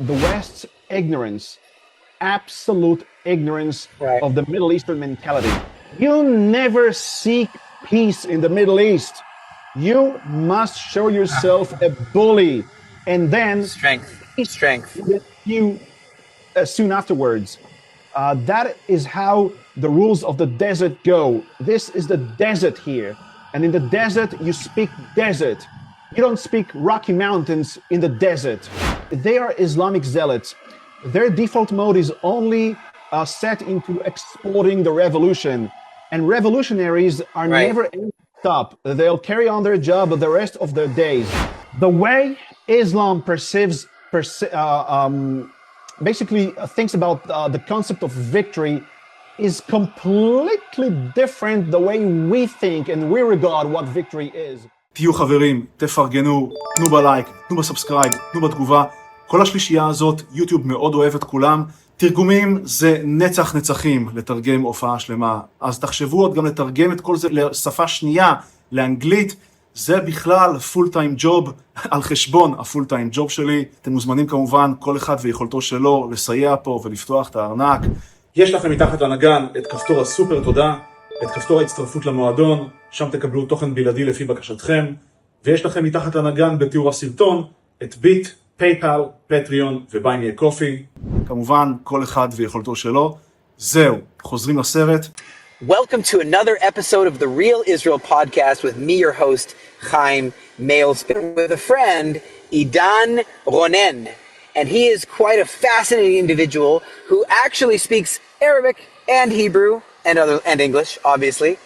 the West's ignorance, absolute ignorance of the Middle Eastern mentality. You never seek peace in the Middle East. You must show yourself a bully, and then strength. You soon afterwards. That is how the rules of the desert go. This is the desert here, and in the desert you speak desert. You don't speak Rocky Mountains in the desert. They are Islamic zealots. Their default mode is only set into exporting the revolution, and revolutionaries are never able to stop. They'll carry on their job the rest of their days. The way Islam basically thinks about the concept of victory is completely different the way we think and we regard what victory is. תהיו חברים, תפרגנו, תנו בלייק, תנו בסאבסקרייב, תנו בתגובה. כל השלישייה הזאת, יוטיוב מאוד אוהב את כולם. תרגומים זה נצח נצחים לתרגם הופעה שלמה. אז תחשבו עוד גם לתרגם את כל זה לשפה שנייה, לאנגלית. זה בכלל פול טיים ג'וב על חשבון הפול טיים ג'וב שלי. אתם מוזמנים כמובן, כל אחד ויכולתו שלו, לסייע פה ולפתוח את הארנק. יש לכם מתחת לנגן את כפתור הסופר תודה, את כפתור ההצטרפות למועדון, שם תקבלו תוכן בלעדי לפי בקשתכם, ויש לכם מתחת לנגן בתיאור הסרטון את ביט, פייפל, פטריון וביי מי קופי. כמובן, כל אחד ויכולתו שלו. זהו, חוזרים לסרט. Welcome to another episode of the Real Israel podcast with me, your host, Chaim, miilesפין, with a friend, Idan Ronen. And he is quite a fascinating individual who actually speaks Arabic and Hebrew and English, obviously.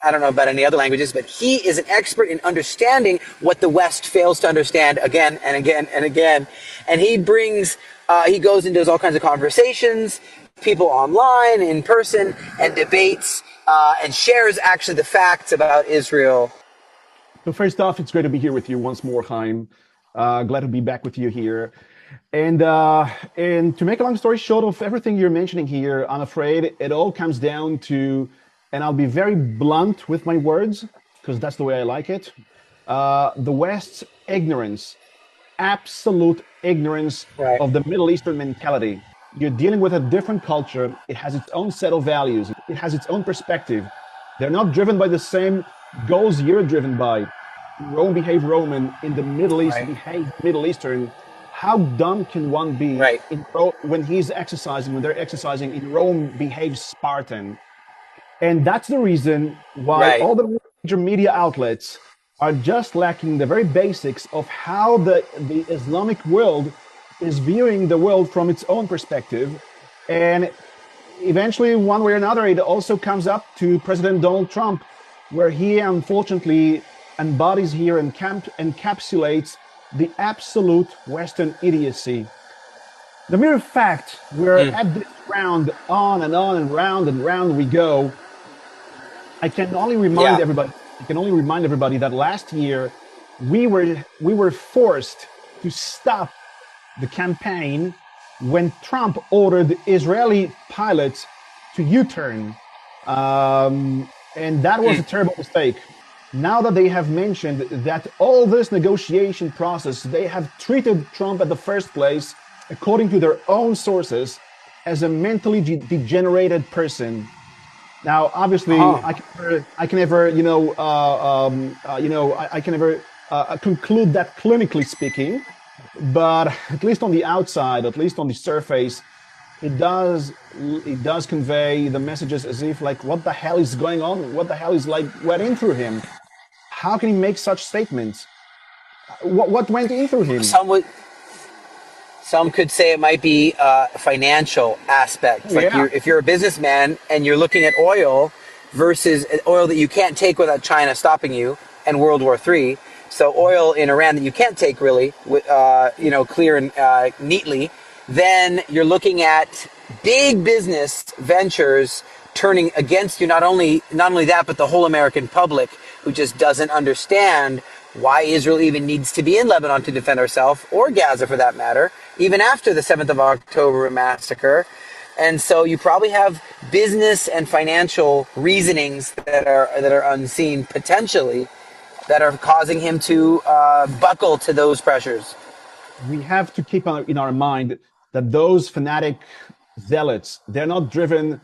I don't know about any other languages, but he is an expert in understanding what the West fails to understand again and again and again. And he goes and does all kinds of conversations, people online, in person, and debates, and shares actually the facts about Israel. So first off, it's great to be here with you once more, Chaim. Glad to be back with you here. And to make a long story short of everything you're mentioning here, I'm afraid it all comes down to, and I'll be very blunt with my words, because that's the way I like it, the West's ignorance, absolute ignorance of the Middle Eastern mentality. You're dealing with a different culture. It has its own set of values. It has its own perspective. They're not driven by the same goals you're driven by. Rome behave Roman, in the Middle East behave Middle Eastern. How dumb can one be when they're exercising in Rome behaves Spartan? And that's the reason why all the major media outlets are just lacking the very basics of how the Islamic world is viewing the world from its own perspective. And eventually, one way or another, it also comes up to President Donald Trump, where he unfortunately embodies here and encapsulates the absolute Western idiocy. The mere fact we're at this round, on and round we go. I can only remind everybody that last year we were forced to stop the campaign when Trump ordered Israeli pilots to U-turn, and that was a terrible mistake. Now that they have mentioned that all this negotiation process, they have treated Trump at the first place, according to their own sources, as a mentally degenerated person. Now, obviously, I can never conclude that clinically speaking, but at least on the outside, at least on the surface, it does convey the messages as if like, what the hell is going on? What the hell is like went in through him? How can he make such statements? What went in through him? Some could say it might be financial aspects. Like if you're a businessman and you're looking at oil versus oil that you can't take without China stopping you, and World War III. So oil in Iran that you can't take really, clear and neatly. Then you're looking at big business ventures turning against you. Not only that, but the whole American public, who just doesn't understand why Israel even needs to be in Lebanon to defend ourselves, or Gaza for that matter, even after the 7th of October massacre. And so you probably have business and financial reasonings that are unseen potentially that are causing him to buckle to those pressures. we have to keep in our mind that those fanatic zealots, they're not driven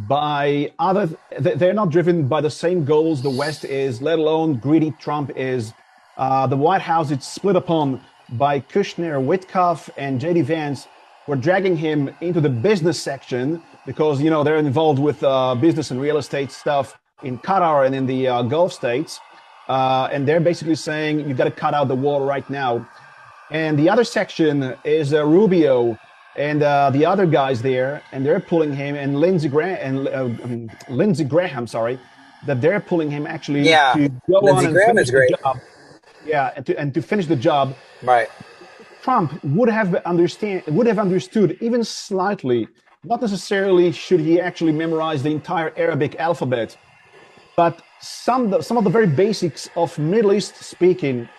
by the same goals the West is, let alone greedy Trump is. The White House is split upon by Kushner, Witkoff, and J.D. Vance. We're dragging him into the business section because, they're involved with business and real estate stuff in Qatar and in the Gulf states. And they're basically saying, you've got to cut out the wall right now. And the other section is Rubio and the other guys there, and they're pulling him, and Lindsey Graham, that they're pulling him actually to go Lindsey on and Graham finish is great. the job. Yeah, and to finish the job. Right. Trump would have understood even slightly, not necessarily should he actually memorize the entire Arabic alphabet, but some of the very basics of Middle East speaking.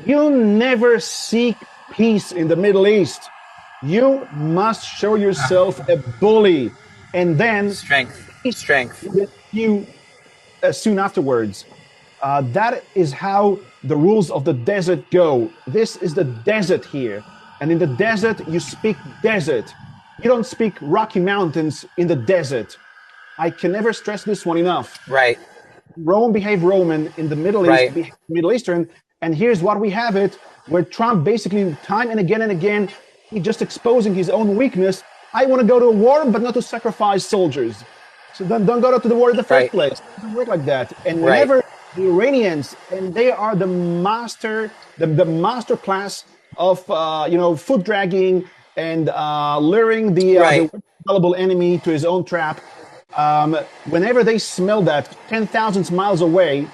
You never seek peace in the Middle East. You must show yourself a bully, and then strength. You soon afterwards. That is how the rules of the desert go. This is the desert here, and in the desert you speak desert. You don't speak Rocky Mountains in the desert. I can never stress this one enough. Right. Rome behave Roman, in the Middle East, behave Middle Eastern, and here's what we have it, where Trump basically time and again, he's just exposing his own weakness. I want to go to a war, but not to sacrifice soldiers. So then don't go to the war in the first place. It doesn't work like that. And whenever the Iranians, and they are the master class of, foot dragging and luring the available enemy to his own trap. Whenever they smell that 10,000 miles away,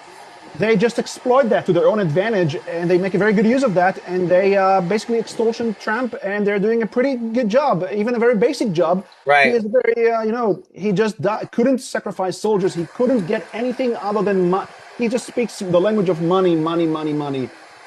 they just exploit that to their own advantage, and they make a very good use of that, and they basically extortion Trump, and they're doing a pretty good job, even a very basic job. Right. He is very, he just couldn't sacrifice soldiers. He couldn't get anything other than money. He just speaks the language of money.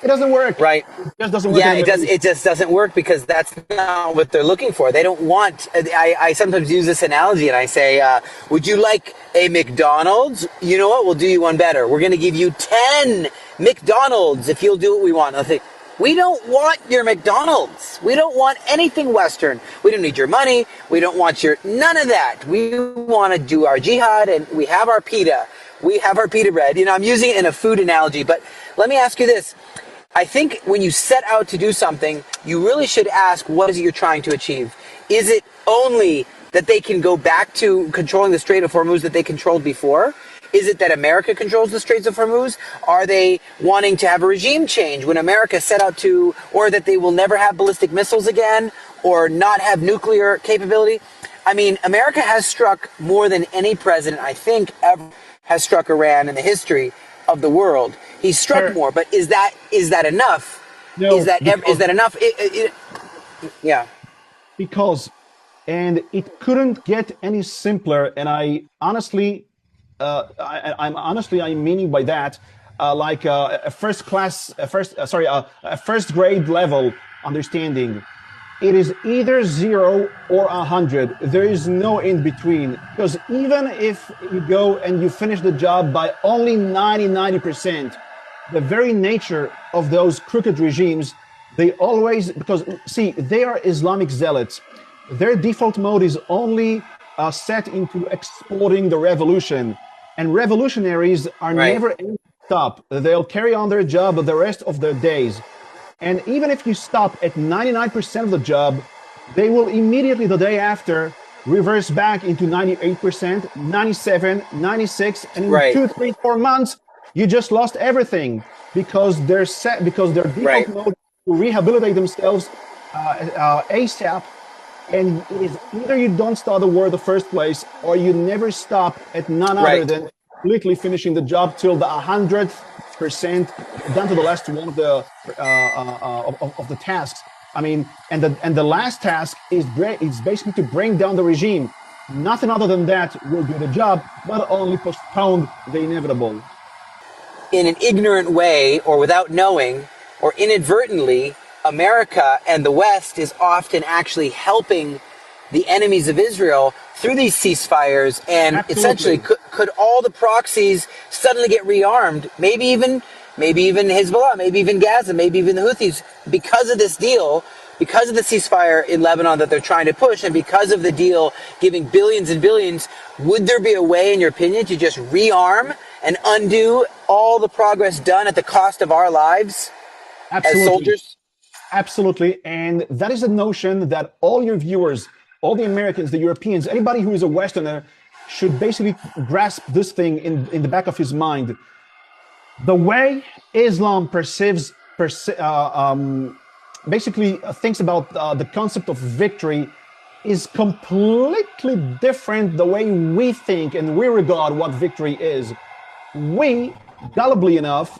It doesn't work. Right. It just doesn't work. Yeah, it just doesn't work because that's not what they're looking for. They don't want, I sometimes use this analogy and I say, would you like a McDonald's? You know what? We'll do you one better. We're going to give you 10 McDonald's if you'll do what we want. And I'll think, we don't want your McDonald's. We don't want anything Western. We don't need your money. We don't want none of that. We want to do our jihad, and we have our pita. We have our pita bread. I'm using it in a food analogy, but let me ask you this. I think when you set out to do something, you really should ask, what is it you're trying to achieve? Is it only that they can go back to controlling the Strait of Hormuz that they controlled before? Is it that America controls the Straits of Hormuz? Are they wanting to have a regime change when America set out to, or that they will never have ballistic missiles again, or not have nuclear capability? I mean, America has struck more than any president, I think, ever has struck Iran in the history of the world. He's struck more, but is that enough? No, is that enough? Yeah. Because, and it couldn't get any simpler. And I'm meaning by that, like a first grade level understanding. It is either 0 or 100. There is no in between. Because even if you go and you finish the job by only 90%, the very nature of those crooked regimes, they always, because see, they are Islamic zealots. Their default mode is only set into exporting the revolution. And revolutionaries are never able to stop. They'll carry on their job the rest of their days. And even if you stop at 99% of the job, they will immediately the day after reverse back into 98%, 97, 96, and in 2, 3, 4 months, you just lost everything because their default mode to rehabilitate themselves ASAP. And it is either you don't start the war in the first place, or you never stop at none other than completely finishing the job till the 100%, down to the last one of the tasks. I mean, and the last task is basically to bring down the regime. Nothing other than that will do the job, but only postpone the inevitable. In an ignorant way, or without knowing, or inadvertently, America and the West is often actually helping the enemies of Israel through these ceasefires, and essentially could all the proxies suddenly get rearmed, maybe even maybe even Hezbollah, maybe even Gaza, maybe even the Houthis, because of this deal, because of the ceasefire in Lebanon that they're trying to push, and because of the deal giving billions and billions, would there be a way, in your opinion, to just rearm and undo all the progress done at the cost of our lives as soldiers? Absolutely. And that is a notion that all your viewers, all the Americans, the Europeans, anybody who is a Westerner should basically grasp this thing in the back of his mind. The way Islam basically thinks about the concept of victory is completely different the way we think and we regard what victory is. We, gullibly enough,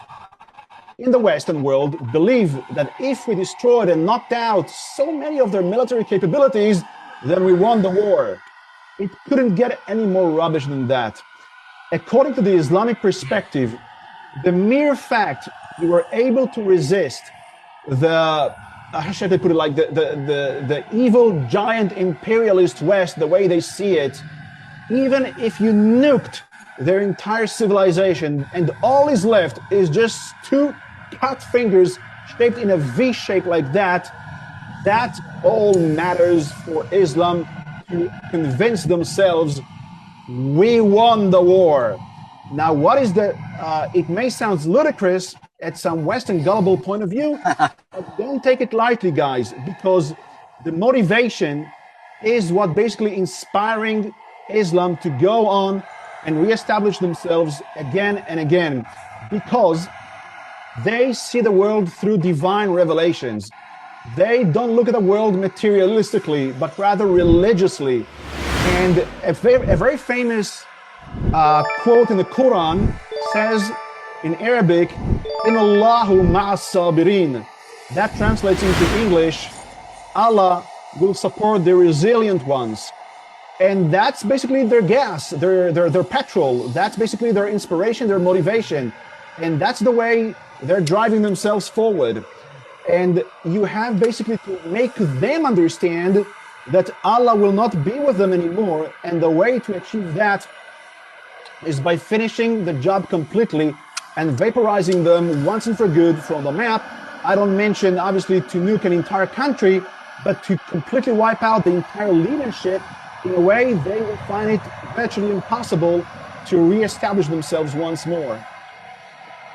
in the Western world, believe that if we destroyed and knocked out so many of their military capabilities, then we won the war. It couldn't get any more rubbish than that. According to the Islamic perspective, the mere fact you were able to resist the, how should I put it, like the evil giant imperialist West, the way they see it, even if you nuked their entire civilization and all is left is just two cut fingers shaped in a V shape like that, that all matters for Islam to convince themselves we won the war. Now, what is the, it may sound ludicrous at some Western gullible point of view, but don't take it lightly, guys, because the motivation is what basically inspiring Islam to go on and reestablish themselves again and again, because they see the world through divine revelations. They don't look at the world materialistically, but rather religiously. And a very famous quote in the Quran says in Arabic, "Inna Allahu ma'as sabirin." That translates into English, Allah will support the resilient ones. And that's basically their gas, their petrol. That's basically their inspiration, their motivation. And that's the way they're driving themselves forward. And you have basically to make them understand that Allah will not be with them anymore. And the way to achieve that is by finishing the job completely and vaporizing them once and for good from the map. I don't mention, obviously, to nuke an entire country, but to completely wipe out the entire leadership in a way they will find it virtually impossible to reestablish themselves once more.